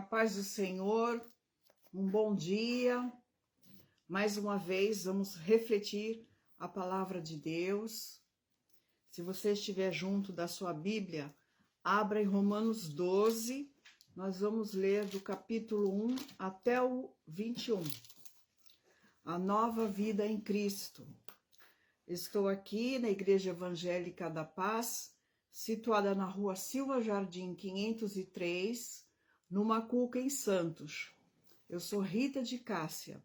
A paz do Senhor, um bom dia. Mais uma vez vamos refletir a palavra de Deus. Se você estiver junto da sua Bíblia, abra em Romanos 12. Nós vamos ler do capítulo 1 até o 21. A nova vida em Cristo. Estou aqui na Igreja Evangélica da Paz, situada na rua Silva Jardim 503, no Macuca, em Santos. Eu sou Rita de Cássia.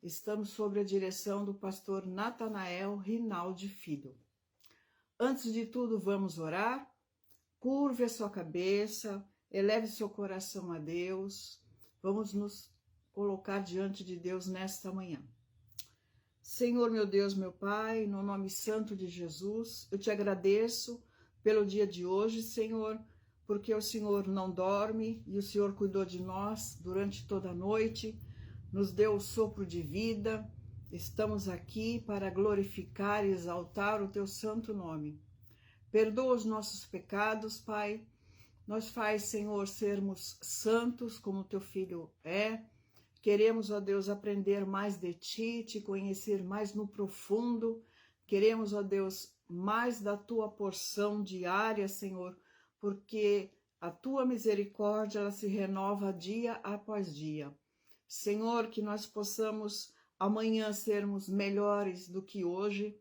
Estamos sob a direção do pastor Natanael Rinaldi Filho. Antes de tudo, vamos orar? Curve a sua cabeça, eleve seu coração a Deus. Vamos nos colocar diante de Deus nesta manhã. Senhor, meu Deus, meu Pai, no nome santo de Jesus, eu te agradeço pelo dia de hoje, Senhor, porque o Senhor não dorme e o Senhor cuidou de nós durante toda a noite, nos deu o sopro de vida. Estamos aqui para glorificar e exaltar o teu santo nome. Perdoa os nossos pecados, Pai. Nos faz, Senhor, sermos santos como o teu Filho é. Queremos, ó Deus, aprender mais de Ti, Te conhecer mais no profundo. Queremos, ó Deus, mais da Tua porção diária, Senhor, porque a Tua misericórdia, ela se renova dia após dia. Senhor, que nós possamos amanhã sermos melhores do que hoje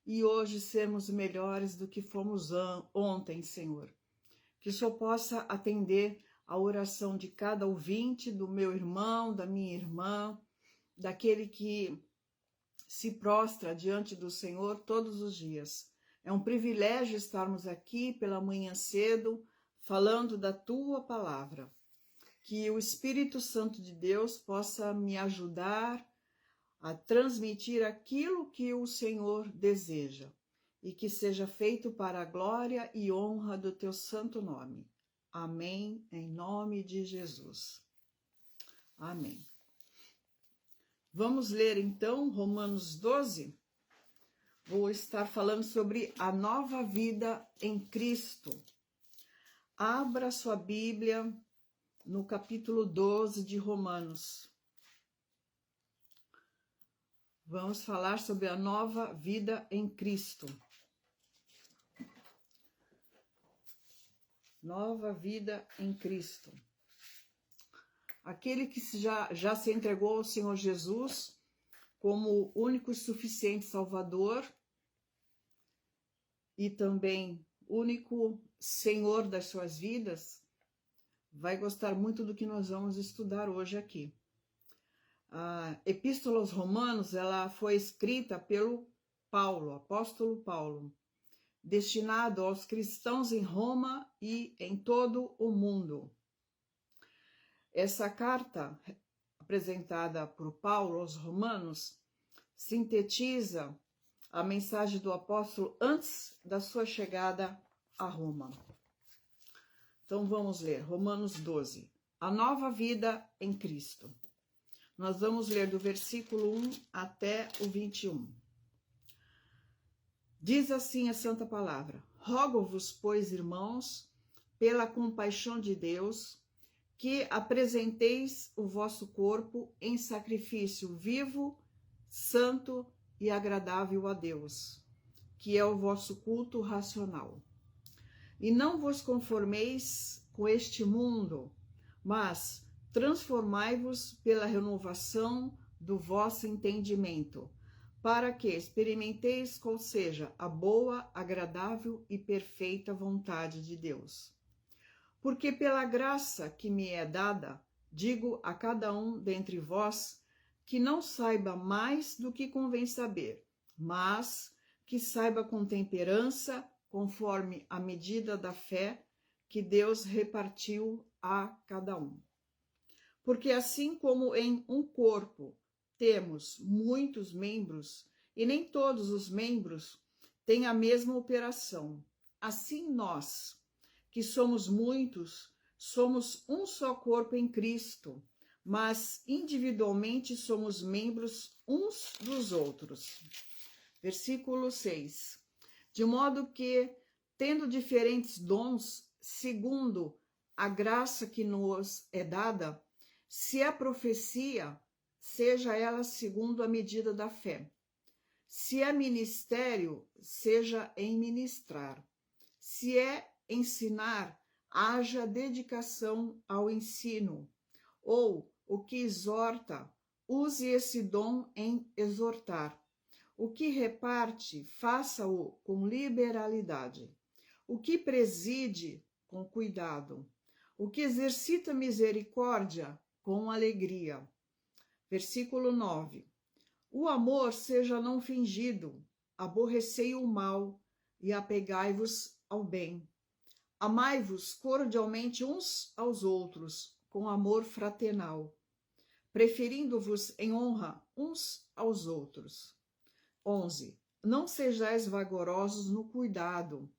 e hoje sermos melhores do que fomos ontem, Senhor. Que o Senhor possa atender a oração de cada ouvinte, do meu irmão, da minha irmã, daquele que se prostra diante do Senhor todos os dias. É um privilégio estarmos aqui pela manhã cedo, falando da Tua palavra. Que o Espírito Santo de Deus possa me ajudar a transmitir aquilo que o Senhor deseja e que seja feito para a glória e honra do Teu santo nome. Amém, em nome de Jesus. Amém. Vamos ler então Romanos 12. Vou estar falando sobre a nova vida em Cristo. Abra sua Bíblia no capítulo 12 de Romanos. Vamos falar sobre a nova vida em Cristo. Nova vida em Cristo. Aquele que já se entregou ao Senhor Jesus como único e suficiente Salvador e também único Senhor das suas vidas, vai gostar muito do que nós vamos estudar hoje aqui. A Epístola aos Romanos, ela foi escrita pelo Paulo, apóstolo Paulo, destinado aos cristãos em Roma e em todo o mundo. Essa carta, apresentada por Paulo aos Romanos, sintetiza a mensagem do apóstolo antes da sua chegada a Roma. Então vamos ler Romanos 12, a nova vida em Cristo. Nós vamos ler do versículo 1 até o 21. Diz assim a santa palavra: Rogo-vos, pois, irmãos, pela compaixão de Deus, que apresenteis o vosso corpo em sacrifício vivo, santo e agradável a Deus, que é o vosso culto racional. E não vos conformeis com este mundo, mas transformai-vos pela renovação do vosso entendimento, para que experimenteis qual seja a boa, agradável e perfeita vontade de Deus. Porque pela graça que me é dada, digo a cada um dentre vós, que não saiba mais do que convém saber, mas que saiba com temperança, conforme a medida da fé que Deus repartiu a cada um. Porque assim como em um corpo temos muitos membros, e nem todos os membros têm a mesma operação, assim nós, que somos muitos, somos um só corpo em Cristo, mas individualmente somos membros uns dos outros. Versículo 6. De modo que, tendo diferentes dons, segundo a graça que nos é dada, se é profecia, seja ela segundo a medida da fé. Se é ministério, seja em ministrar. Se é ensinar, haja dedicação ao ensino. Ou o que exorta, use esse dom em exortar. O que reparte, faça-o com liberalidade. O que preside, com cuidado. O que exercita misericórdia, com alegria. Versículo 9. O amor seja não fingido, aborrecei o mal e apegai-vos ao bem. Amai-vos cordialmente uns aos outros, com amor fraternal, preferindo-vos em honra uns aos outros. 11. Não sejais vagarosos no cuidado,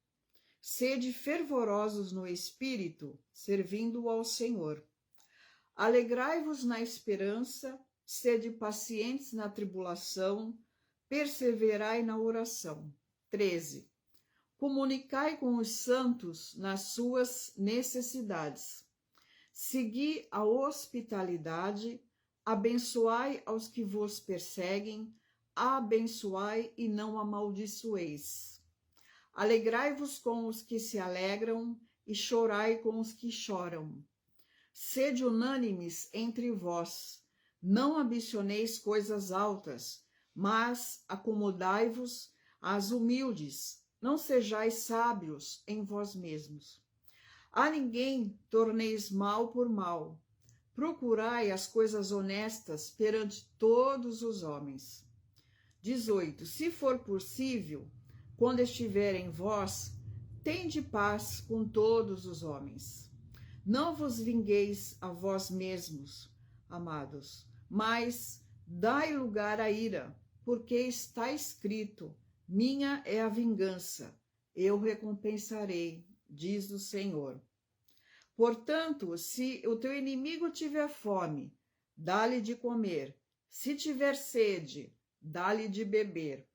sede fervorosos no espírito, servindo ao Senhor. Alegrai-vos na esperança, sede pacientes na tribulação, perseverai na oração. 13. Comunicai com os santos nas suas necessidades. Segui a hospitalidade, abençoai aos que vos perseguem, abençoai e não amaldiçoeis. Alegrai-vos com os que se alegram e chorai com os que choram. Sede unânimes entre vós, não ambicioneis coisas altas, mas acomodai-vos às humildes, não sejais sábios em vós mesmos. A ninguém torneis mal por mal, procurai as coisas honestas perante todos os homens. 18. Se for possível, quando estiver em vós, tende paz com todos os homens. Não vos vingueis a vós mesmos, amados, mas dai lugar à ira, porque está escrito: minha é a vingança, eu recompensarei, diz o Senhor. Portanto, se o teu inimigo tiver fome, dá-lhe de comer, se tiver sede, dá-lhe de beber,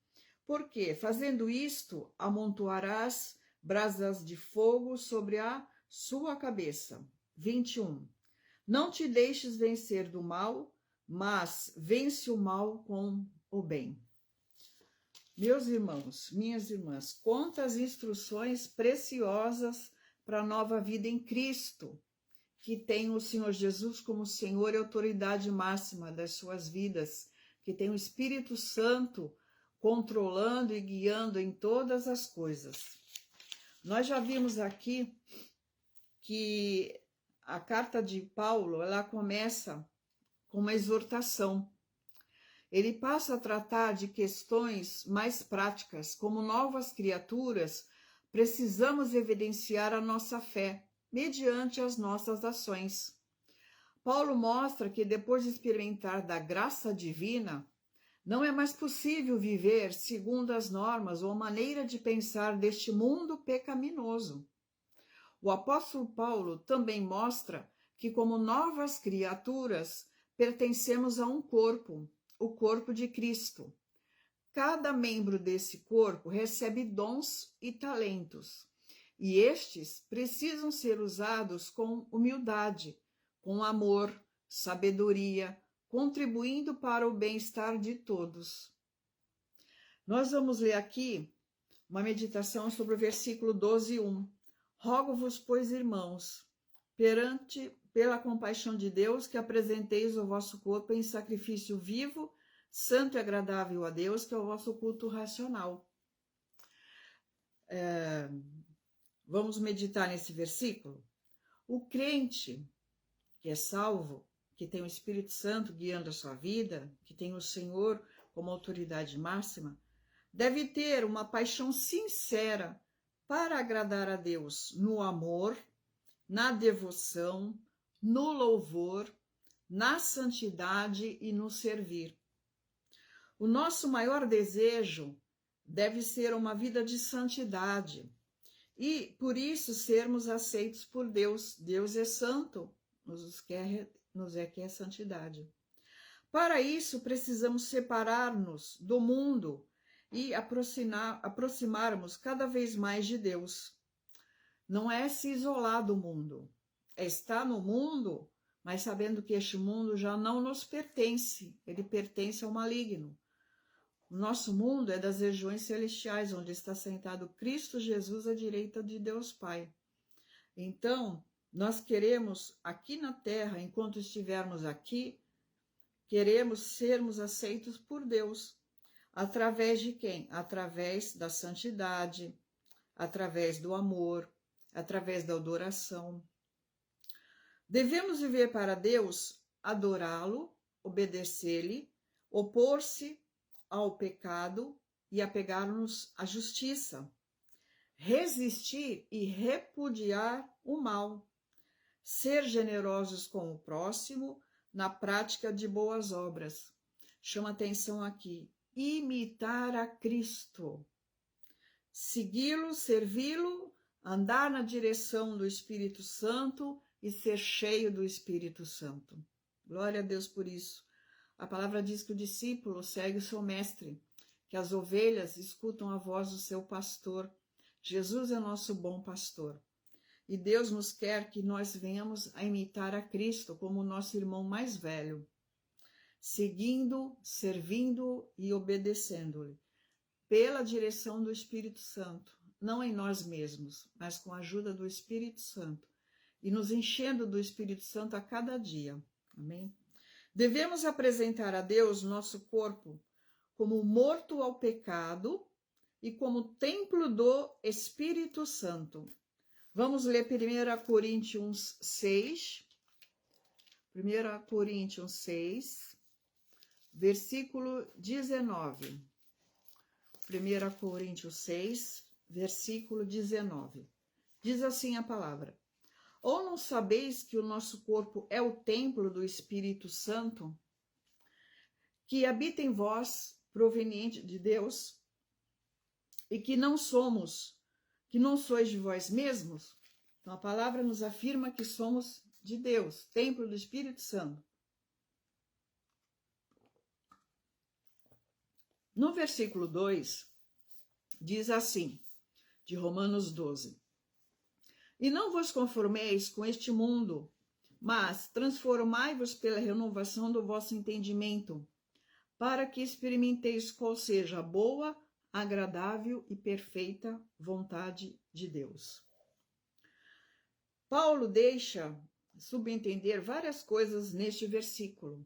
porque, fazendo isto, amontoarás brasas de fogo sobre a sua cabeça. 21. Não te deixes vencer do mal, mas vence o mal com o bem. Meus irmãos, minhas irmãs, quantas instruções preciosas para a nova vida em Cristo, que tem o Senhor Jesus como Senhor e autoridade máxima das suas vidas, que tem o Espírito Santo controlando e guiando em todas as coisas. Nós já vimos aqui que a carta de Paulo, ela começa com uma exortação. Ele passa a tratar de questões mais práticas, como novas criaturas, precisamos evidenciar a nossa fé, mediante as nossas ações. Paulo mostra que depois de experimentar da graça divina, não é mais possível viver segundo as normas ou maneira de pensar deste mundo pecaminoso. O apóstolo Paulo também mostra que, como novas criaturas, pertencemos a um corpo, o corpo de Cristo. Cada membro desse corpo recebe dons e talentos, e estes precisam ser usados com humildade, com amor, sabedoria, contribuindo para o bem-estar de todos. Nós vamos ler aqui uma meditação sobre o versículo 12:1. Rogo-vos, pois, irmãos, pela compaixão de Deus, que apresenteis o vosso corpo em sacrifício vivo, santo e agradável a Deus, que é o vosso culto racional. Vamos meditar nesse versículo? O crente que é salvo, que tem o Espírito Santo guiando a sua vida, que tem o Senhor como autoridade máxima, deve ter uma paixão sincera para agradar a Deus no amor, na devoção, no louvor, na santidade e no servir. O nosso maior desejo deve ser uma vida de santidade e, por isso, sermos aceitos por Deus. Deus é santo, nos quer santidade. Para isso, precisamos separar-nos do mundo e aproximarmos cada vez mais de Deus. Não é se isolar do mundo, é estar no mundo, mas sabendo que este mundo já não nos pertence, ele pertence ao maligno. O nosso mundo é das regiões celestiais, onde está sentado Cristo Jesus à direita de Deus Pai. Então, nós queremos aqui na terra, enquanto estivermos aqui, queremos sermos aceitos por Deus. Através de quem? Através da santidade, através do amor, através da adoração. Devemos viver para Deus, adorá-lo, obedecer-lhe, opor-se ao pecado e apegar-nos à justiça, resistir e repudiar o mal, ser generosos com o próximo na prática de boas obras. Chama atenção aqui, imitar a Cristo, segui-lo, servi-lo, andar na direção do Espírito Santo e ser cheio do Espírito Santo. Glória a Deus por isso. A palavra diz que o discípulo segue o seu mestre, que as ovelhas escutam a voz do seu pastor. Jesus é nosso bom pastor. E Deus nos quer que nós venhamos a imitar a Cristo como o nosso irmão mais velho, seguindo, servindo e obedecendo-lhe, pela direção do Espírito Santo, não em nós mesmos, mas com a ajuda do Espírito Santo, e nos enchendo do Espírito Santo a cada dia. Amém? Devemos apresentar a Deus nosso corpo como morto ao pecado e como templo do Espírito Santo. Vamos ler 1 Coríntios 6. 1 Coríntios 6, versículo 19. 1 Coríntios 6, versículo 19. Diz assim a palavra: Ou não sabeis que o nosso corpo é o templo do Espírito Santo, que habita em vós, proveniente de Deus, e que não sois de vós mesmos? Então a palavra nos afirma que somos de Deus, templo do Espírito Santo. No versículo 2, diz assim, de Romanos 12: E não vos conformeis com este mundo, mas transformai-vos pela renovação do vosso entendimento, para que experimenteis qual seja a boa, agradável e perfeita vontade de Deus. Paulo deixa subentender várias coisas neste versículo.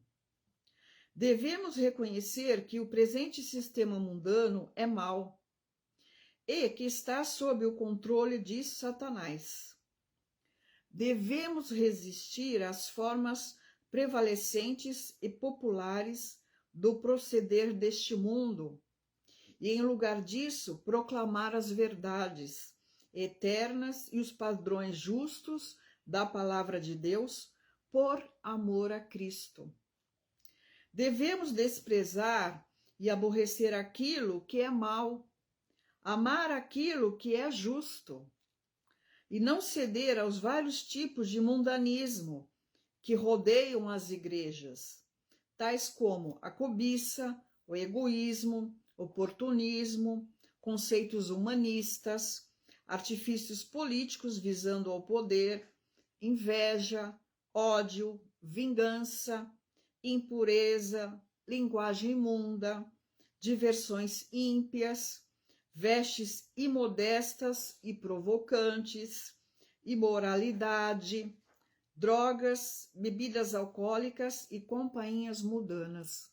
Devemos reconhecer que o presente sistema mundano é mau e que está sob o controle de Satanás. Devemos resistir às formas prevalecentes e populares do proceder deste mundo e, em lugar disso, proclamar as verdades eternas e os padrões justos da palavra de Deus por amor a Cristo. Devemos desprezar e aborrecer aquilo que é mal, amar aquilo que é justo e não ceder aos vários tipos de mundanismo que rodeiam as igrejas, tais como a cobiça, o egoísmo, oportunismo, conceitos humanistas, artifícios políticos visando ao poder, inveja, ódio, vingança, impureza, linguagem imunda, diversões ímpias, vestes imodestas e provocantes, imoralidade, drogas, bebidas alcoólicas e companhias mundanas.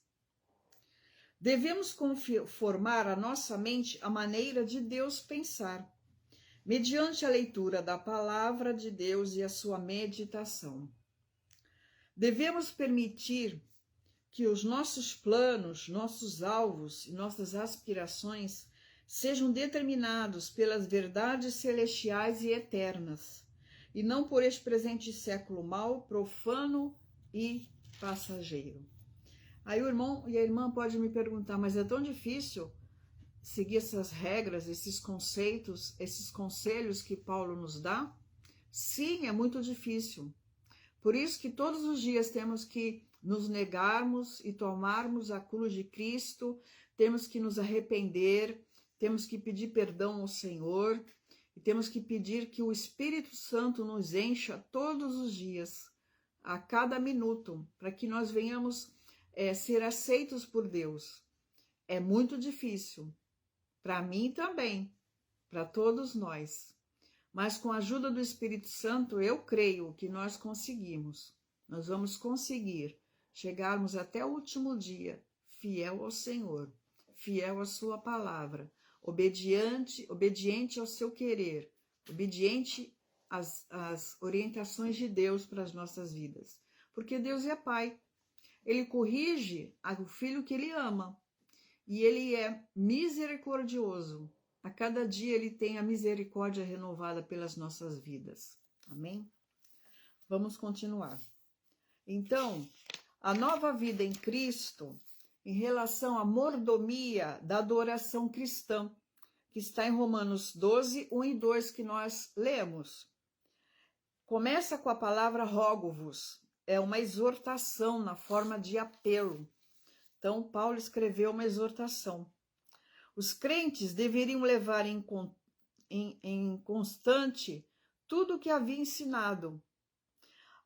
Devemos conformar a nossa mente à maneira de Deus pensar, mediante a leitura da palavra de Deus e a sua meditação. Devemos permitir que os nossos planos, nossos alvos e nossas aspirações sejam determinados pelas verdades celestiais e eternas, e não por este presente século mau, profano e passageiro. Aí o irmão e a irmã podem me perguntar, mas é tão difícil seguir essas regras, esses conceitos, esses conselhos que Paulo nos dá? Sim, é muito difícil. Por isso que todos os dias temos que nos negarmos e tomarmos a cruz de Cristo, temos que nos arrepender, temos que pedir perdão ao Senhor e temos que pedir que o Espírito Santo nos encha todos os dias, a cada minuto, para que nós venhamos ser aceitos por Deus. É muito difícil, para mim também, para todos nós. Mas com a ajuda do Espírito Santo, eu creio que nós conseguimos. Nós vamos conseguir chegarmos até o último dia, fiel ao Senhor, fiel à sua palavra, obediente ao seu querer, obediente às orientações de Deus para as nossas vidas. Porque Deus é Pai. Ele corrige o filho que ele ama. E ele é misericordioso. A cada dia ele tem a misericórdia renovada pelas nossas vidas. Amém? Vamos continuar. Então, a nova vida em Cristo, em relação à mordomia da adoração cristã, que está em Romanos 12, 1 e 2, que nós lemos. Começa com a palavra rogo-vos. É uma exortação na forma de apelo. Então, Paulo escreveu uma exortação. Os crentes deveriam levar em constante tudo o que havia ensinado,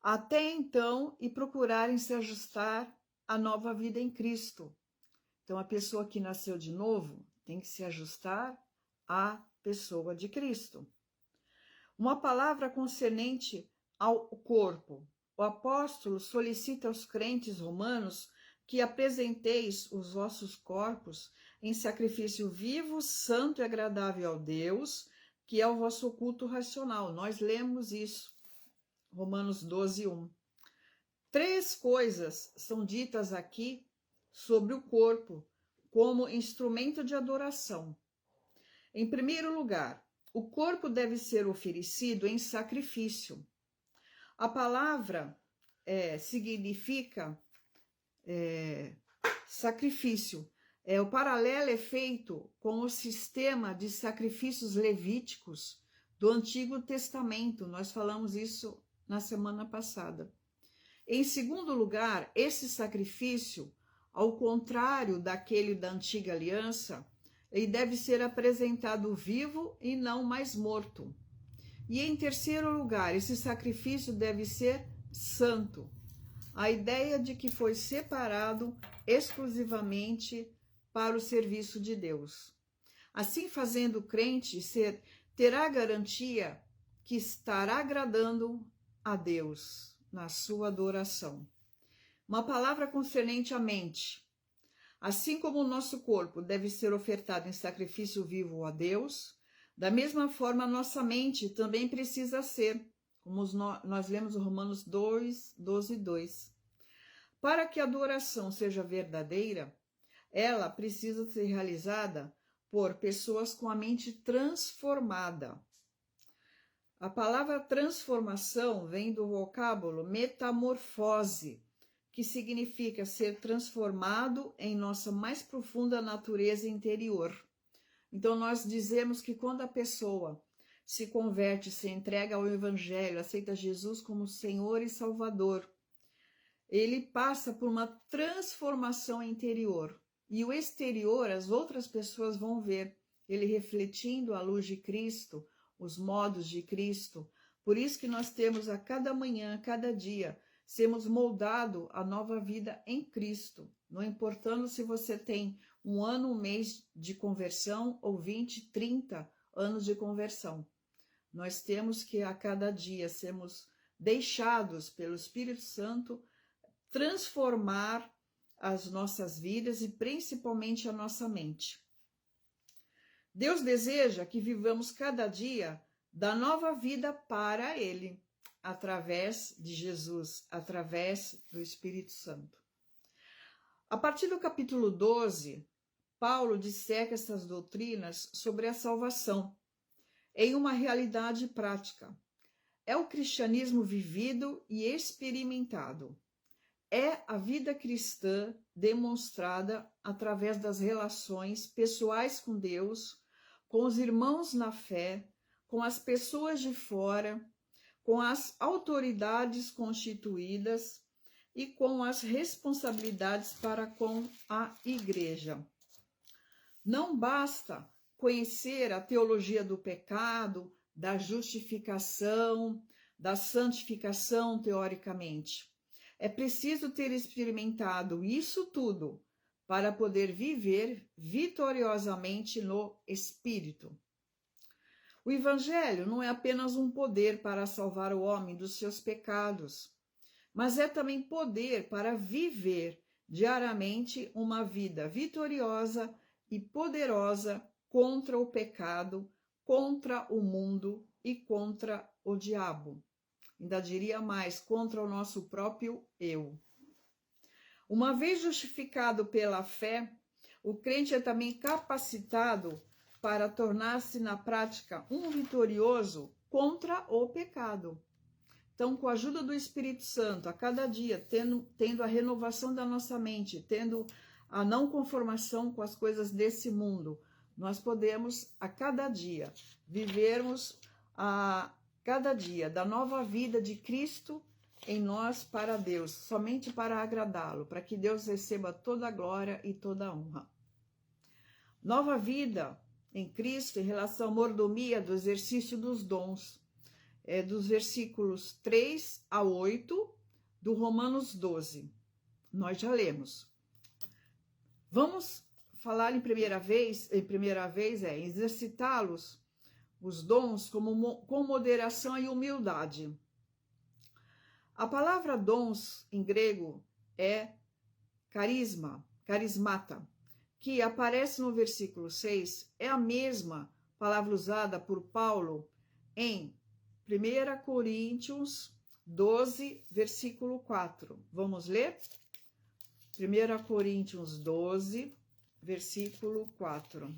até então, e procurarem se ajustar à nova vida em Cristo. Então, a pessoa que nasceu de novo tem que se ajustar à pessoa de Cristo. Uma palavra concernente ao corpo. O apóstolo solicita aos crentes romanos que apresenteis os vossos corpos em sacrifício vivo, santo e agradável ao Deus, que é o vosso culto racional. Nós lemos isso, Romanos 12, 1. 3 coisas são ditas aqui sobre o corpo como instrumento de adoração. Em primeiro lugar, o corpo deve ser oferecido em sacrifício. A palavra significa sacrifício. O paralelo é feito com o sistema de sacrifícios levíticos do Antigo Testamento. Nós falamos isso na semana passada. Em segundo lugar, esse sacrifício, ao contrário daquele da Antiga Aliança, ele deve ser apresentado vivo e não mais morto. E em terceiro lugar, esse sacrifício deve ser santo. A ideia de que foi separado exclusivamente para o serviço de Deus. Assim, fazendo o crente terá garantia que estará agradando a Deus na sua adoração. Uma palavra concernente à mente. Assim como o nosso corpo deve ser ofertado em sacrifício vivo a Deus, da mesma forma a nossa mente também precisa ser, como nós lemos em Romanos 2, 12 e 2. Para que a adoração seja verdadeira, ela precisa ser realizada por pessoas com a mente transformada. A palavra transformação vem do vocábulo metamorfose, que significa ser transformado em nossa mais profunda natureza interior. Então, nós dizemos que quando a pessoa se converte, se entrega ao Evangelho, aceita Jesus como Senhor e Salvador, ele passa por uma transformação interior. E o exterior, as outras pessoas vão ver ele refletindo a luz de Cristo, os modos de Cristo. Por isso que nós temos a cada manhã, a cada dia, sermos moldados à nova vida em Cristo. Não importando se você tem 1 ano, 1 mês de conversão ou 20, 30 anos de conversão. Nós temos que a cada dia sermos deixados pelo Espírito Santo transformar as nossas vidas e principalmente a nossa mente. Deus deseja que vivamos cada dia da nova vida para Ele, através de Jesus, através do Espírito Santo. A partir do capítulo 12, Paulo disseca essas doutrinas sobre a salvação em uma realidade prática. É o cristianismo vivido e experimentado. É a vida cristã demonstrada através das relações pessoais com Deus, com os irmãos na fé, com as pessoas de fora, com as autoridades constituídas e com as responsabilidades para com a igreja. Não basta conhecer a teologia do pecado, da justificação, da santificação, teoricamente. É preciso ter experimentado isso tudo para poder viver vitoriosamente no Espírito. O Evangelho não é apenas um poder para salvar o homem dos seus pecados, mas é também poder para viver diariamente uma vida vitoriosa e poderosa contra o pecado, contra o mundo e contra o diabo. Ainda diria mais, contra o nosso próprio eu. Uma vez justificado pela fé, o crente é também capacitado para tornar-se na prática um vitorioso contra o pecado. Então, com a ajuda do Espírito Santo, a cada dia, tendo a renovação da nossa mente, tendo a não conformação com as coisas desse mundo, nós podemos, a cada dia, vivermos cada dia da nova vida de Cristo em nós para Deus, somente para agradá-lo, para que Deus receba toda a glória e toda a honra. Nova vida em Cristo em relação à mordomia do exercício dos dons, dos versículos 3 a 8 do Romanos 12. Nós já lemos. Vamos falar em primeira vez, exercitá-los, os dons, com moderação e humildade. A palavra dons em grego é carismata, que aparece no versículo 6, é a mesma palavra usada por Paulo em 1 Coríntios 12, versículo 4. Vamos ler? 1 Coríntios 12, versículo 4.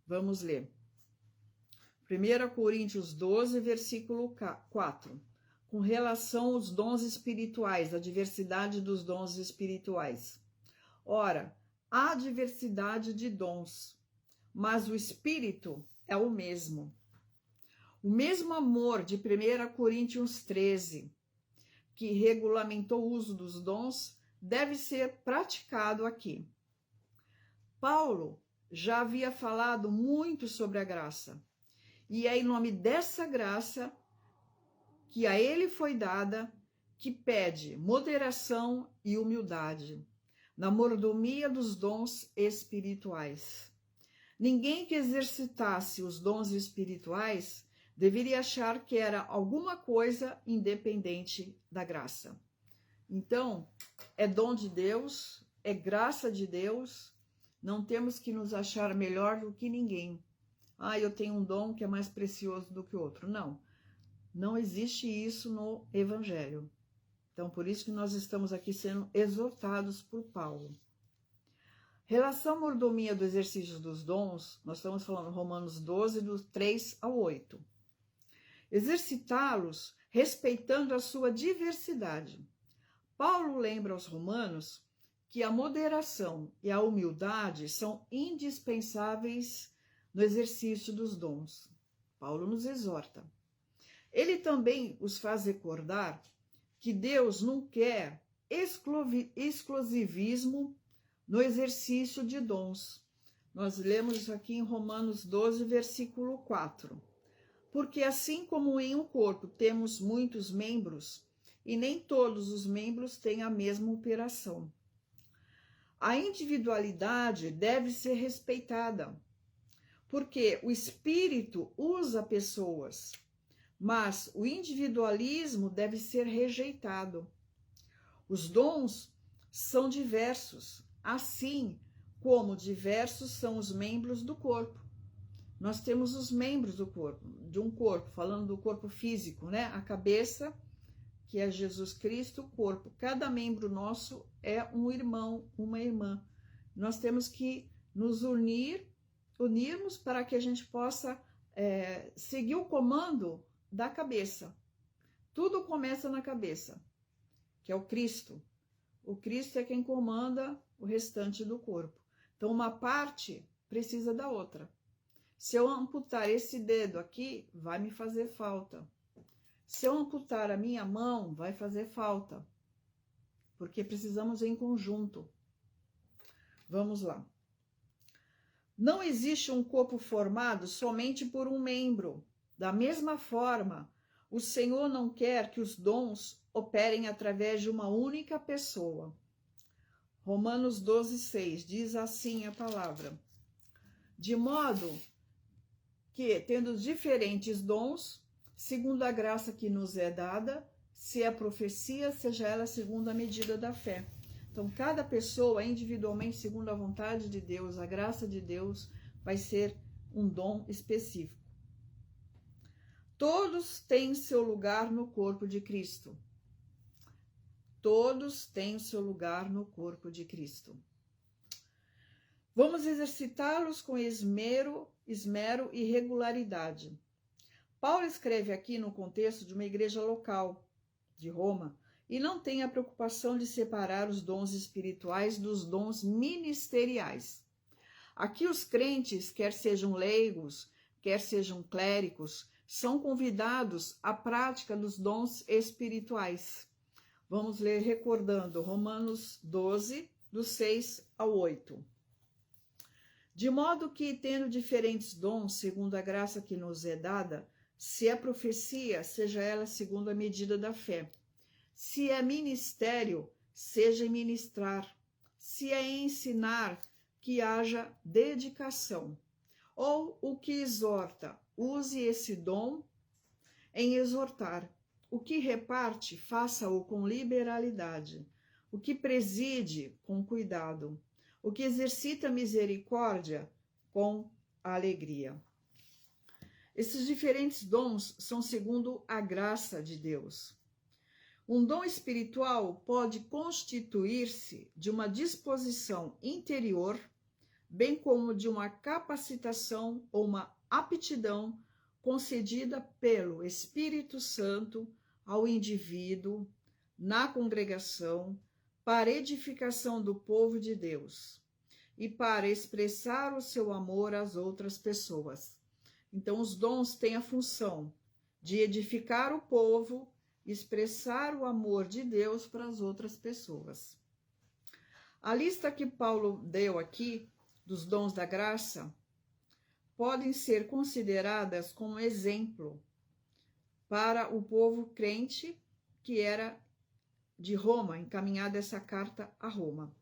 Vamos ler. 1 Coríntios 12, versículo 4. Com relação aos dons espirituais, a diversidade dos dons espirituais. Ora, há diversidade de dons, mas o Espírito é o mesmo. O mesmo amor de 1 Coríntios 13, que regulamentou o uso dos dons, deve ser praticado aqui. Paulo já havia falado muito sobre a graça, e é em nome dessa graça que a ele foi dada, que pede moderação e humildade na mordomia dos dons espirituais. Ninguém que exercitasse os dons espirituais deveria achar que era alguma coisa independente da graça. Então, é dom de Deus, é graça de Deus, não temos que nos achar melhor do que ninguém. Eu tenho um dom que é mais precioso do que o outro. Não existe isso no Evangelho. Então, por isso que nós estamos aqui sendo exortados por Paulo. Relação à mordomia do exercício dos dons, nós estamos falando Romanos 12, do 3 ao 8. Exercitá-los respeitando a sua diversidade. Paulo lembra aos romanos que a moderação e a humildade são indispensáveis no exercício dos dons. Paulo nos exorta. Ele também os faz recordar que Deus não quer exclusivismo no exercício de dons. Nós lemos isso aqui em Romanos 12, versículo 4. Porque assim como em um corpo temos muitos membros, e nem todos os membros têm a mesma operação. A individualidade deve ser respeitada, porque o Espírito usa pessoas, mas o individualismo deve ser rejeitado. Os dons são diversos, assim como diversos são os membros do corpo. Nós temos os membros do corpo, de um corpo, falando do corpo físico, né? A cabeça, que é Jesus Cristo, o corpo. Cada membro nosso é um irmão, uma irmã. Nós temos que nos unirmos para que a gente possa seguir o comando da cabeça. Tudo começa na cabeça, que é o Cristo. O Cristo é quem comanda o restante do corpo. Então, uma parte precisa da outra. Se eu amputar esse dedo aqui, vai me fazer falta. Se eu amputar a minha mão, vai fazer falta. Porque precisamos em conjunto. Vamos lá. Não existe um corpo formado somente por um membro. Da mesma forma, o Senhor não quer que os dons operem através de uma única pessoa. Romanos 12:6 diz assim a palavra: de modo que, tendo diferentes dons, segundo a graça que nos é dada, se é profecia, seja ela segundo a medida da fé. Então, cada pessoa individualmente, segundo a vontade de Deus, a graça de Deus, vai ser um dom específico. Todos têm seu lugar no corpo de Cristo. Todos têm seu lugar no corpo de Cristo. Vamos exercitá-los com esmero e regularidade. Paulo escreve aqui no contexto de uma igreja local de Roma e não tem a preocupação de separar os dons espirituais dos dons ministeriais. Aqui os crentes, quer sejam leigos, quer sejam clérigos, são convidados à prática dos dons espirituais. Vamos ler recordando Romanos 12, do 6 ao 8. De modo que, tendo diferentes dons, segundo a graça que nos é dada, se é profecia, seja ela segundo a medida da fé. Se é ministério, seja ministrar. Se é ensinar, que haja dedicação. Ou o que exorta, use esse dom em exortar. O que reparte, faça-o com liberalidade. O que preside, com cuidado. O que exercita misericórdia, com alegria. Esses diferentes dons são segundo a graça de Deus. Um dom espiritual pode constituir-se de uma disposição interior, bem como de uma capacitação ou uma aptidão concedida pelo Espírito Santo ao indivíduo, na congregação, para edificação do povo de Deus e para expressar o seu amor às outras pessoas. Então, os dons têm a função de edificar o povo, expressar o amor de Deus para as outras pessoas. A lista que Paulo deu aqui dos dons da graça podem ser consideradas como exemplo para o povo crente que era de Roma, encaminhada essa carta a Roma.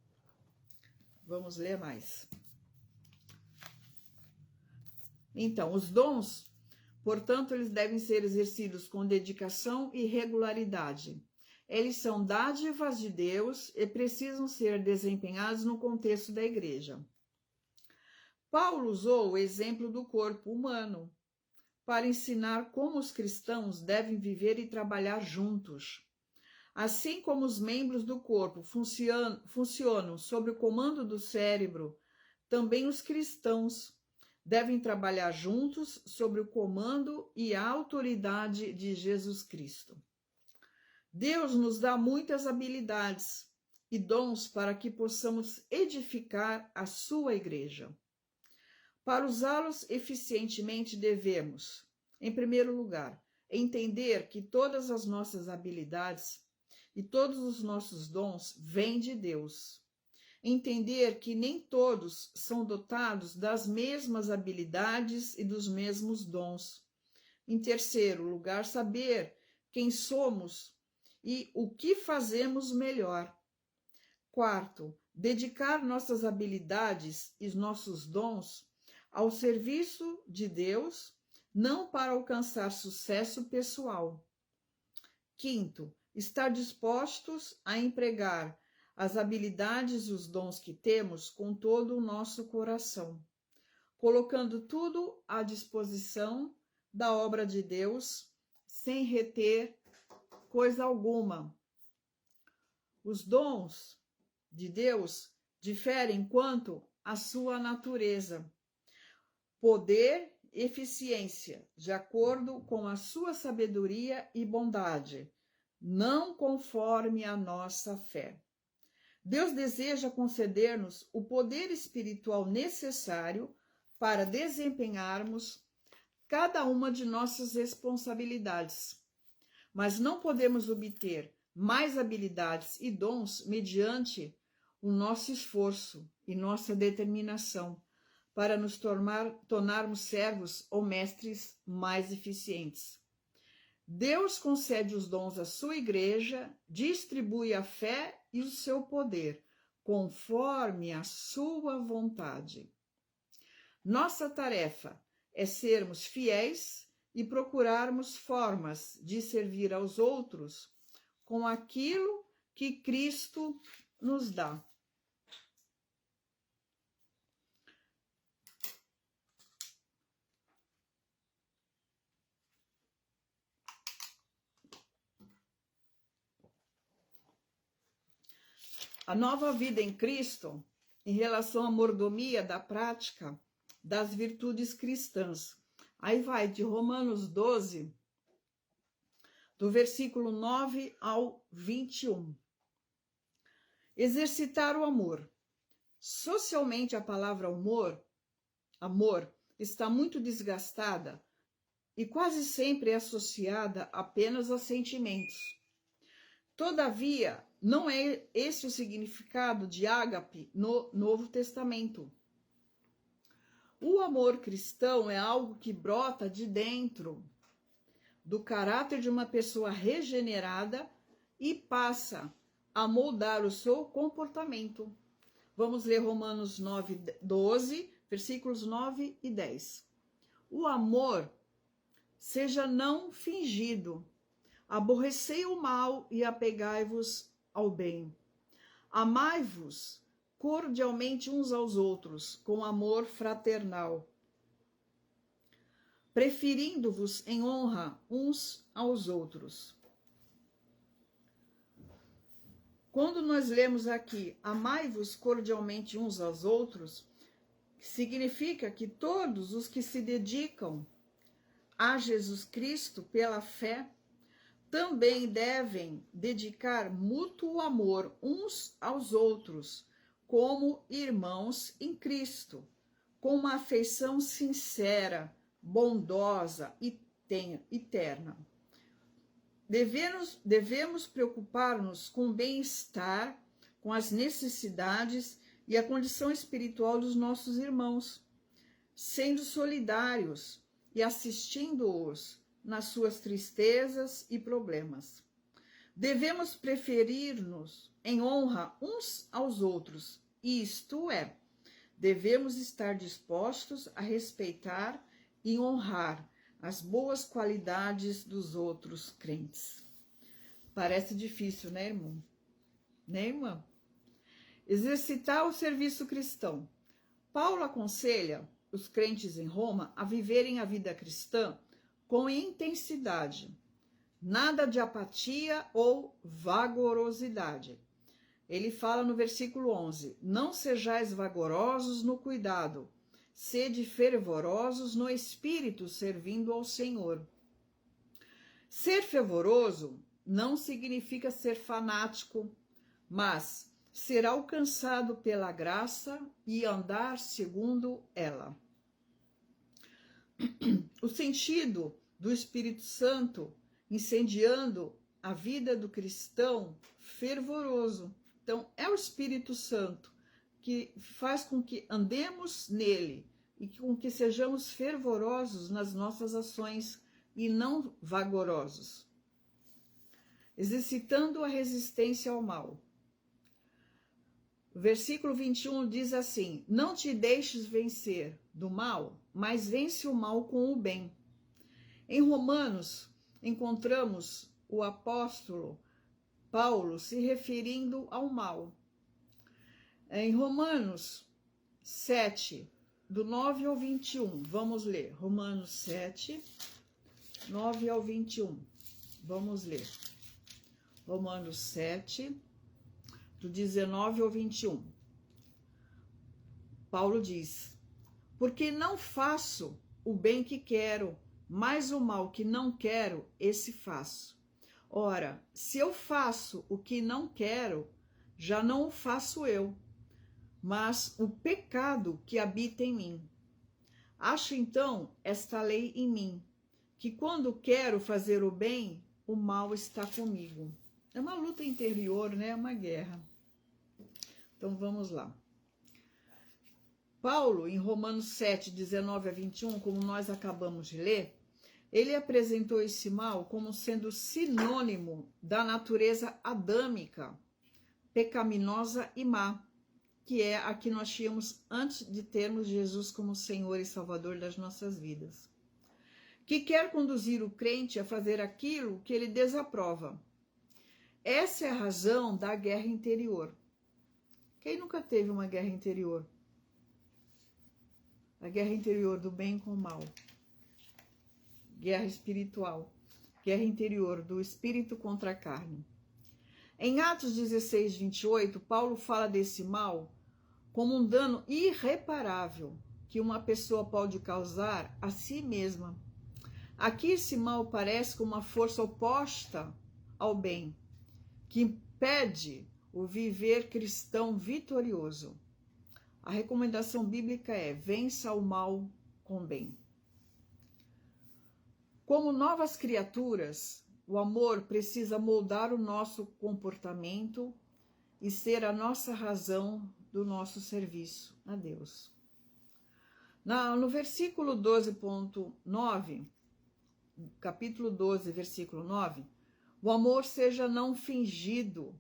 Vamos ler mais. Então, os dons, portanto, eles devem ser exercidos com dedicação e regularidade. Eles são dádivas de Deus e precisam ser desempenhados no contexto da igreja. Paulo usou o exemplo do corpo humano para ensinar como os cristãos devem viver e trabalhar juntos. Assim como os membros do corpo funcionam sob o comando do cérebro, também os cristãos devem trabalhar juntos sob o comando e a autoridade de Jesus Cristo. Deus nos dá muitas habilidades e dons para que possamos edificar a sua igreja. Para usá-los eficientemente, devemos, em primeiro lugar, entender que todas as nossas habilidades e todos os nossos dons vêm de Deus. Entender que nem todos são dotados das mesmas habilidades e dos mesmos dons. Em terceiro lugar, saber quem somos e o que fazemos melhor. Quarto, dedicar nossas habilidades e nossos dons ao serviço de Deus, não para alcançar sucesso pessoal. Quinto, estar dispostos a empregar as habilidades e os dons que temos com todo o nosso coração, colocando tudo à disposição da obra de Deus, sem reter coisa alguma. Os dons de Deus diferem quanto à sua natureza, poder, eficiência, de acordo com a sua sabedoria e bondade, não conforme a nossa fé. Deus deseja conceder-nos o poder espiritual necessário para desempenharmos cada uma de nossas responsabilidades, mas não podemos obter mais habilidades e dons mediante o nosso esforço e nossa determinação, para nos tornarmos servos ou mestres mais eficientes. Deus concede os dons à sua igreja, distribui a fé e o seu poder, conforme a sua vontade. Nossa tarefa é sermos fiéis e procurarmos formas de servir aos outros com aquilo que Cristo nos dá. A nova vida em Cristo, em relação à mordomia da prática das virtudes cristãs. Aí vai de Romanos 12, do versículo 9 ao 21. Exercitar o amor. Socialmente, a palavra amor, está muito desgastada e quase sempre é associada apenas a sentimentos. Todavia, não é esse o significado de ágape no Novo Testamento. O amor cristão é algo que brota de dentro do caráter de uma pessoa regenerada e passa a moldar o seu comportamento. Vamos ler Romanos 9, 12, versículos 9 e 10. O amor seja não fingido. Aborrecei o mal e apegai-vos ao bem. Amai-vos cordialmente uns aos outros, com amor fraternal, preferindo-vos em honra uns aos outros. Quando nós lemos aqui, amai-vos cordialmente uns aos outros, significa que todos os que se dedicam a Jesus Cristo pela fé, também devem dedicar mútuo amor uns aos outros, como irmãos em Cristo, com uma afeição sincera, bondosa e terna. Devemos preocupar-nos com o bem-estar, com as necessidades e a condição espiritual dos nossos irmãos, sendo solidários e assistindo-os nas suas tristezas e problemas. Devemos preferir-nos em honra uns aos outros, isto é, devemos estar dispostos a respeitar e honrar as boas qualidades dos outros crentes. Parece difícil, né, irmão? Né, irmã? Exercitar o serviço cristão. Paulo aconselha os crentes em Roma a viverem a vida cristã com intensidade, nada de apatia ou vagarosidade. Ele fala no versículo 11, não sejais vagarosos no cuidado, sede fervorosos no espírito, servindo ao Senhor. Ser fervoroso não significa ser fanático, mas ser alcançado pela graça e andar segundo ela. O sentido do Espírito Santo incendiando a vida do cristão fervoroso. Então, é o Espírito Santo que faz com que andemos nele e com que sejamos fervorosos nas nossas ações e não vagarosos. Exercitando a resistência ao mal. O versículo 21 diz assim, não te deixes vencer do mal, mas vence o mal com o bem. Em Romanos, encontramos o apóstolo Paulo se referindo ao mal. Em Romanos 7, do 9 ao 21, vamos ler. Romanos 7, 9 ao 21. Vamos ler. Romanos 7, do 19 ao 21. Paulo diz, porque não faço o bem que quero, mas o mal que não quero, esse faço. Ora, se eu faço o que não quero, já não o faço eu, mas o pecado que habita em mim. Acho então esta lei em mim, que quando quero fazer o bem, o mal está comigo. É uma luta interior, né? É uma guerra. Então vamos lá. Paulo, em Romanos 7, 19 a 21, como nós acabamos de ler, ele apresentou esse mal como sendo sinônimo da natureza adâmica, pecaminosa e má, que é a que nós tínhamos antes de termos Jesus como Senhor e Salvador das nossas vidas, que quer conduzir o crente a fazer aquilo que ele desaprova. Essa é a razão da guerra interior. Quem nunca teve uma guerra interior? A guerra interior do bem com o mal. Guerra espiritual. Guerra interior do espírito contra a carne. Em Atos 16, 28, Paulo fala desse mal como um dano irreparável que uma pessoa pode causar a si mesma. Aqui esse mal parece com uma força oposta ao bem, que impede o viver cristão vitorioso. A recomendação bíblica é: vença o mal com bem. Como novas criaturas, o amor precisa moldar o nosso comportamento e ser a nossa razão do nosso serviço a Deus. No versículo 12.9, capítulo 12, versículo 9, o amor seja não fingido,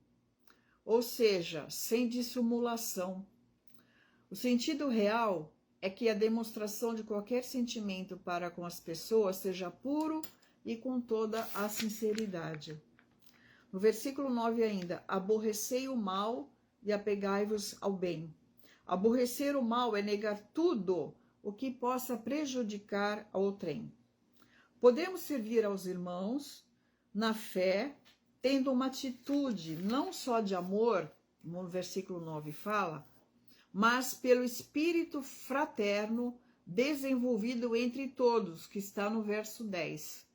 ou seja, sem dissimulação. O sentido real é que a demonstração de qualquer sentimento para com as pessoas seja puro e com toda a sinceridade. No versículo 9 ainda, aborrecei o mal e apegai-vos ao bem. Aborrecer o mal é negar tudo o que possa prejudicar a outrem. Podemos servir aos irmãos na fé, tendo uma atitude não só de amor, como o versículo 9 fala, mas pelo espírito fraterno desenvolvido entre todos, que está no verso 10.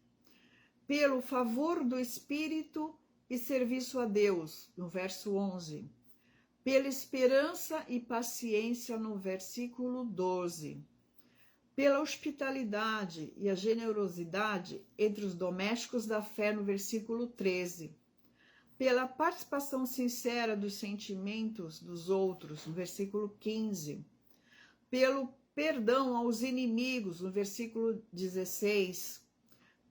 Pelo favor do espírito e serviço a Deus, no verso 11. Pela esperança e paciência, no versículo 12. Pela hospitalidade e a generosidade entre os domésticos da fé, no versículo 13. Pela participação sincera dos sentimentos dos outros, no versículo 15. Pelo perdão aos inimigos, no versículo 16.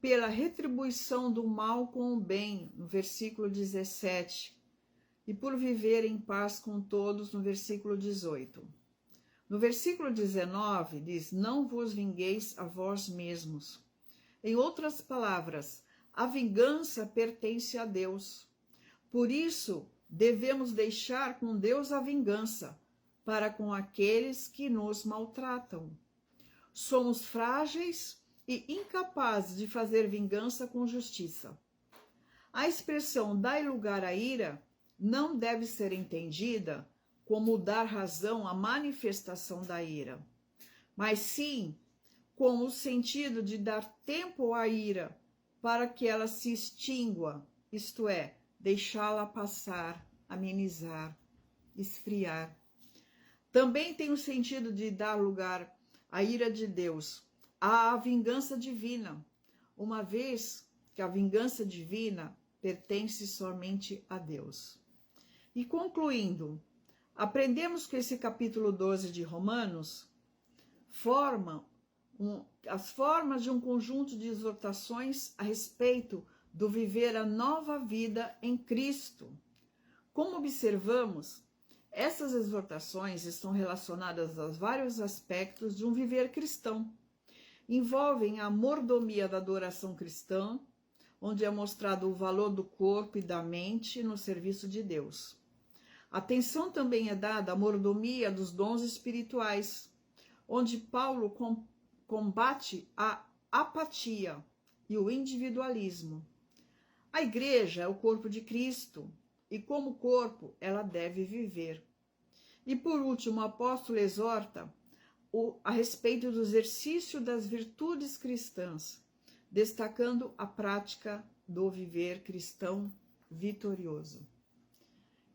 Pela retribuição do mal com o bem, no versículo 17. E por viver em paz com todos, no versículo 18. No versículo 19 diz: não vos vingueis a vós mesmos. Em outras palavras, a vingança pertence a Deus. Por isso, devemos deixar com Deus a vingança para com aqueles que nos maltratam. Somos frágeis e incapazes de fazer vingança com justiça. A expressão dai lugar à ira não deve ser entendida como dar razão à manifestação da ira, mas sim com o sentido de dar tempo à ira para que ela se extingua, isto é, deixá-la passar, amenizar, esfriar. Também tem o sentido de dar lugar à ira de Deus, à vingança divina, uma vez que a vingança divina pertence somente a Deus. E concluindo, aprendemos que esse capítulo 12 de Romanos forma as formas de um conjunto de exortações a respeito do viver a nova vida em Cristo. Como observamos, essas exortações estão relacionadas aos vários aspectos de um viver cristão. Envolvem a mordomia da adoração cristã, onde é mostrado o valor do corpo e da mente no serviço de Deus. Atenção também é dada à mordomia dos dons espirituais, onde Paulo combate a apatia e o individualismo. A igreja é o corpo de Cristo e, como corpo, ela deve viver. E, por último, o apóstolo exorta a respeito do exercício das virtudes cristãs, destacando a prática do viver cristão vitorioso.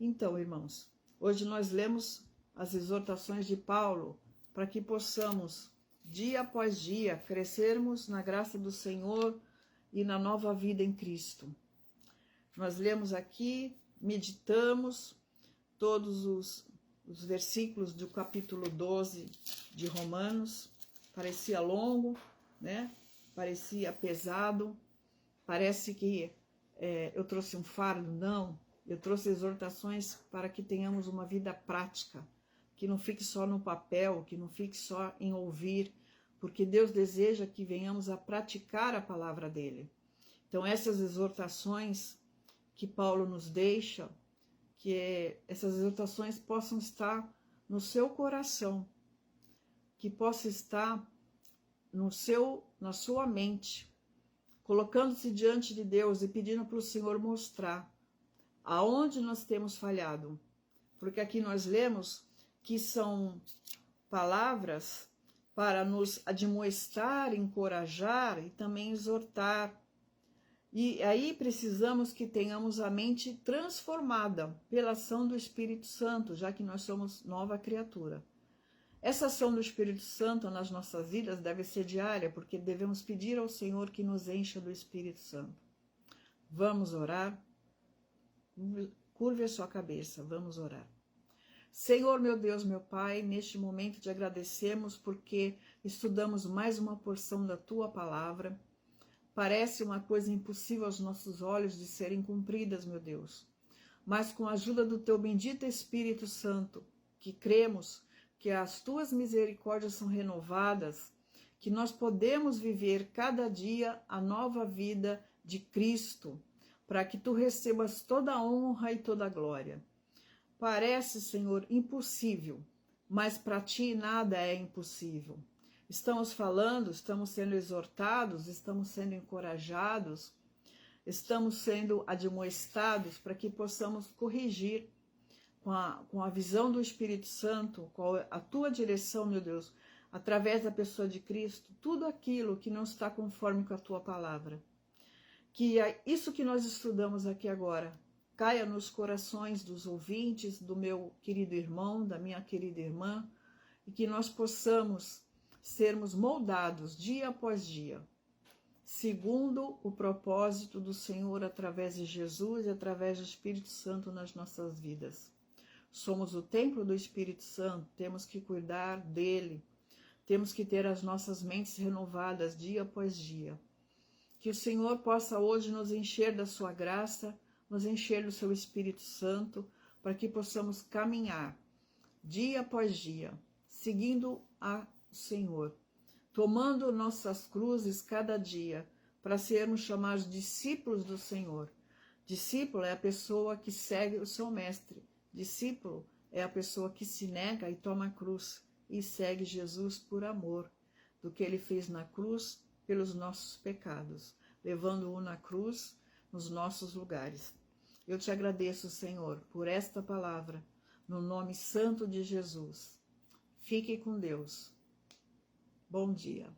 Então, irmãos, hoje nós lemos as exortações de Paulo para que possamos, dia após dia, crescermos na graça do Senhor e na nova vida em Cristo. Nós lemos aqui, meditamos todos os versículos do capítulo 12 de Romanos. Parecia longo, né? Parecia pesado, parece que eu trouxe um fardo. Não, eu trouxe exortações para que tenhamos uma vida prática, que não fique só no papel, que não fique só em ouvir, porque Deus deseja que venhamos a praticar a palavra dele. Então essas exortações que Paulo nos deixa, que essas exortações possam estar no seu coração, que possa estar na sua mente, colocando-se diante de Deus e pedindo para o Senhor mostrar aonde nós temos falhado. Porque aqui nós lemos que são palavras para nos admoestar, encorajar e também exortar. E aí precisamos que tenhamos a mente transformada pela ação do Espírito Santo, já que nós somos nova criatura. Essa ação do Espírito Santo nas nossas vidas deve ser diária, porque devemos pedir ao Senhor que nos encha do Espírito Santo. Vamos orar? Curve a sua cabeça, vamos orar. Senhor, meu Deus, meu Pai, neste momento te agradecemos porque estudamos mais uma porção da Tua Palavra. Parece uma coisa impossível aos nossos olhos de serem cumpridas, meu Deus. Mas com a ajuda do Teu bendito Espírito Santo, que cremos que as Tuas misericórdias são renovadas, que nós podemos viver cada dia a nova vida de Cristo, para que Tu recebas toda a honra e toda a glória. Parece, Senhor, impossível, mas para Ti nada é impossível. Estamos falando, estamos sendo exortados, estamos sendo encorajados, estamos sendo admoestados para que possamos corrigir com a visão do Espírito Santo, com a Tua direção, meu Deus, através da pessoa de Cristo, tudo aquilo que não está conforme com a Tua palavra. Que isso que nós estudamos aqui agora caia nos corações dos ouvintes, do meu querido irmão, da minha querida irmã, e que nós possamos sermos moldados dia após dia, segundo o propósito do Senhor através de Jesus e através do Espírito Santo nas nossas vidas. Somos o templo do Espírito Santo, temos que cuidar dele, temos que ter as nossas mentes renovadas dia após dia. Que o Senhor possa hoje nos encher da sua graça, nos encher do seu Espírito Santo, para que possamos caminhar dia após dia, seguindo a Senhor, tomando nossas cruzes cada dia, para sermos chamados discípulos do Senhor. Discípulo é a pessoa que segue o seu mestre. Discípulo é a pessoa que se nega e toma a cruz e segue Jesus por amor do que ele fez na cruz pelos nossos pecados, levando-o na cruz nos nossos lugares. Eu te agradeço, Senhor, por esta palavra, no nome santo de Jesus. Fique com Deus. Bom dia.